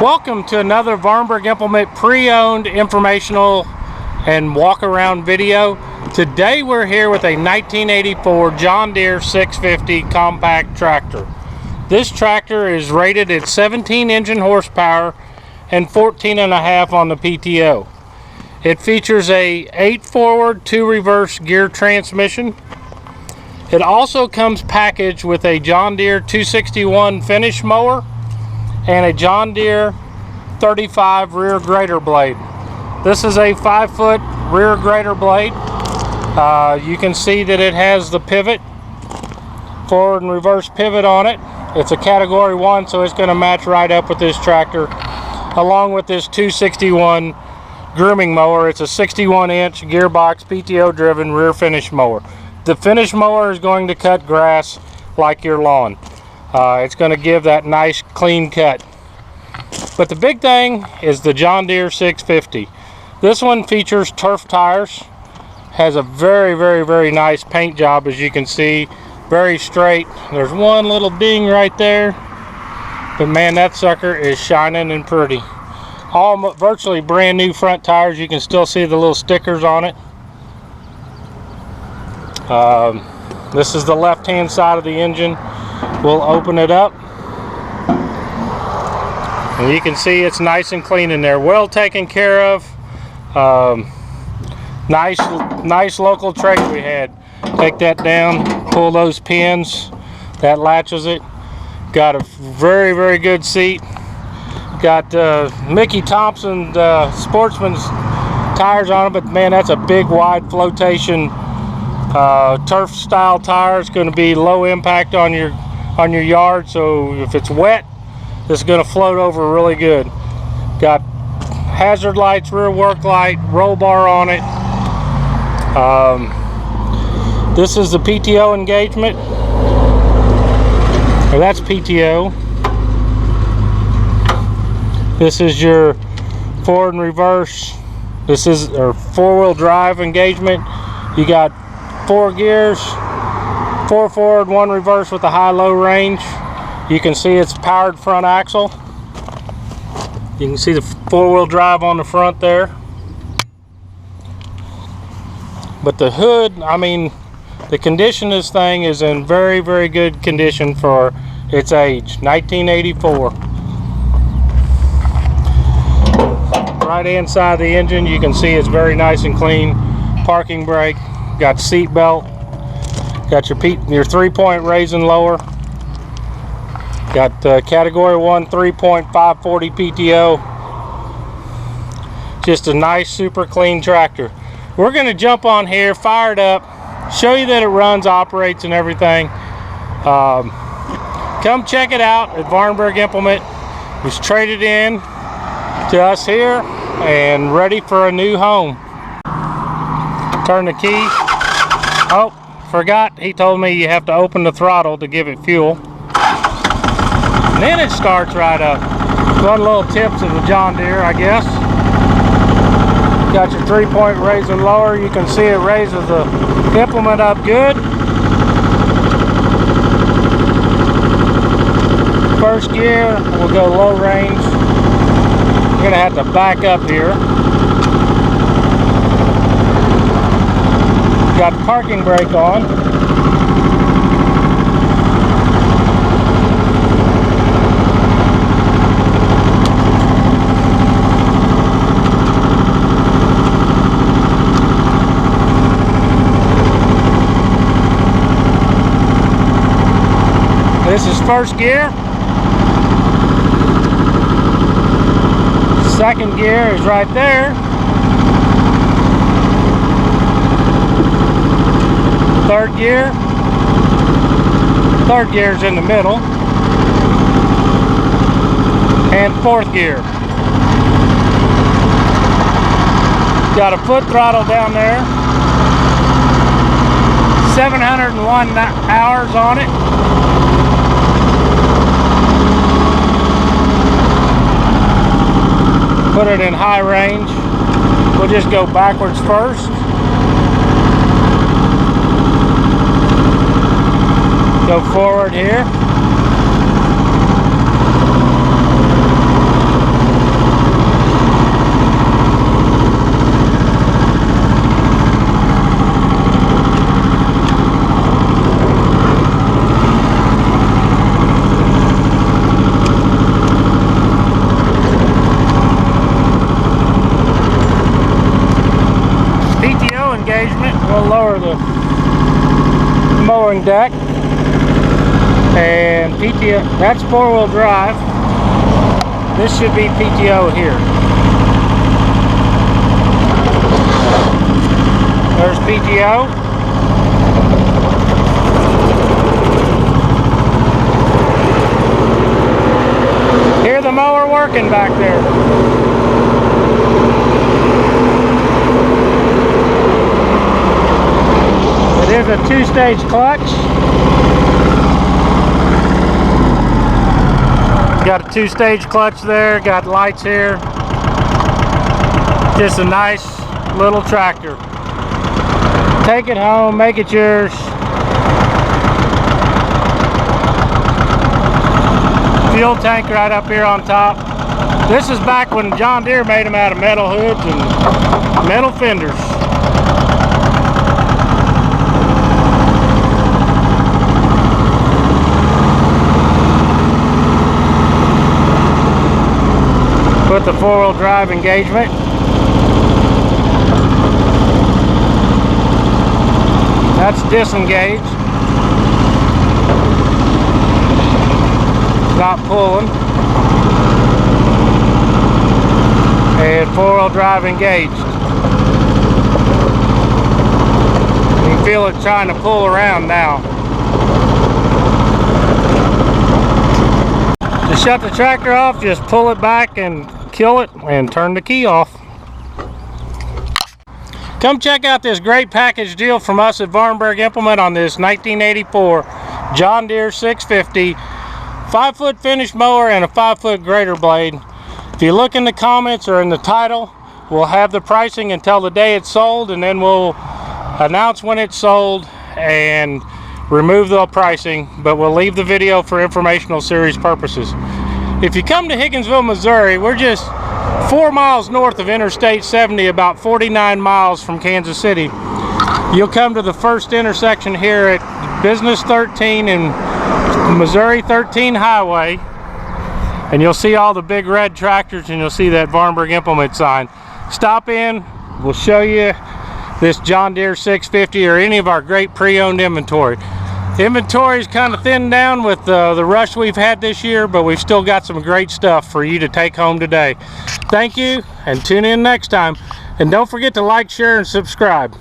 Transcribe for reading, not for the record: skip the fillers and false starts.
Welcome to another Vahrenberg Implement pre-owned informational and walk-around video. Today we're here with a 1984 John Deere 650 compact tractor. This tractor is rated at 17 engine horsepower and 14.5 on the PTO. It features a 8 forward, 2 reverse gear transmission. It also comes packaged with a John Deere 261 finish mower and a John Deere 35 rear grader blade. This is a 5-foot rear grader blade. You can see that it has the pivot, forward and reverse pivot on it. It's a category 1, so it's going to match right up with this tractor, along with this 261 grooming mower. It's a 61-inch gearbox PTO driven rear finish mower. The finish mower is going to cut grass like your lawn. It's going to give that nice clean cut. But the big thing is the John Deere 650. This one features turf tires, has a very nice paint job, as you can see, very straight. There's one little ding right there, but man, that sucker is shining and pretty. All virtually brand new front tires. You can still see the little stickers on it. This is the left hand side of the engine. We'll open it up and you can see it's nice and clean in there, well taken care of. Nice local trade we had. Take that down, pull those pins, that latches it. Got a very good seat. Got Mickey Thompson Sportsman's tires on it, but man, that's a big wide flotation turf style tire. It's going to be low impact on your yard, so if it's wet, this is going to float over really good. Got hazard lights, rear work light, roll bar on it. This is the PTO engagement, or that's PTO. This is your forward and reverse. This is our 4-wheel drive engagement. You got 4 gears, 4 forward, 1 reverse with a high-low range. You can see it's powered front axle. You can see the 4-wheel drive on the front there. But the hood, I mean, the condition of this thing is in very good condition for its age. 1984. Right hand side of the engine, you can see it's very nice and clean. Parking brake, got seat belt, got your 3-point raise and lower, got category 1 3.540 PTO. Just a nice super clean tractor. We're going to jump on here, fire it up, show you that it runs, operates and everything. Come check it out at Vahrenberg Implement. It's traded in to us here and ready for a new home. Turn the key. Oh, forgot, he told me you have to open the throttle to give it fuel. And then it starts right up. One little tips of the John Deere, I guess. Got your 3-point raise and lower. You can see it raises the implement up good. First gear, we'll go low range. I'm gonna have to back up here. Got parking brake on. This is first gear. Second gear is right there. Third gear. Third gear is in the middle. And fourth gear. Got a foot throttle down there. 701 hours on it. Put it in high range. We'll just go backwards first. Go forward here. engagement. We'll lower the mowing deck. And PTO, that's 4-wheel drive. This should be PTO here. There's PTO. Hear the mower working back there. It is a 2-stage clutch. Got a 2-stage clutch there, got lights here. Just a nice little tractor. Take it home, make it yours. Fuel tank right up here on top. This is back when John Deere made them out of metal hoods and metal fenders. Put the 4-wheel drive engagement. That's disengaged. Not pulling. And 4-wheel drive engaged. You can feel it trying to pull around now. To shut the tractor off, just pull it back and kill it and turn the key off. Come check out this great package deal from us at Vahrenberg Implement on this 1984 John Deere 650 5-foot finish mower and a 5-foot grader blade. If you look in the comments or in the title, we'll have the pricing until the day it's sold, and then we'll announce when it's sold and remove the pricing, but we'll leave the video for informational series purposes. If you come to Higginsville, Missouri, we're just 4 miles north of Interstate 70, about 49 miles from Kansas City. You'll come to the first intersection here at Business 13 and Missouri 13 Highway, and you'll see all the big red tractors, and you'll see that Vahrenberg Implement sign. Stop in, we'll show you this John Deere 650 or any of our great pre-owned inventory. The inventory is kind of thinned down with the rush we've had this year, but we've still got some great stuff for you to take home today. Thank you, and tune in next time. And don't forget to like, share, and subscribe.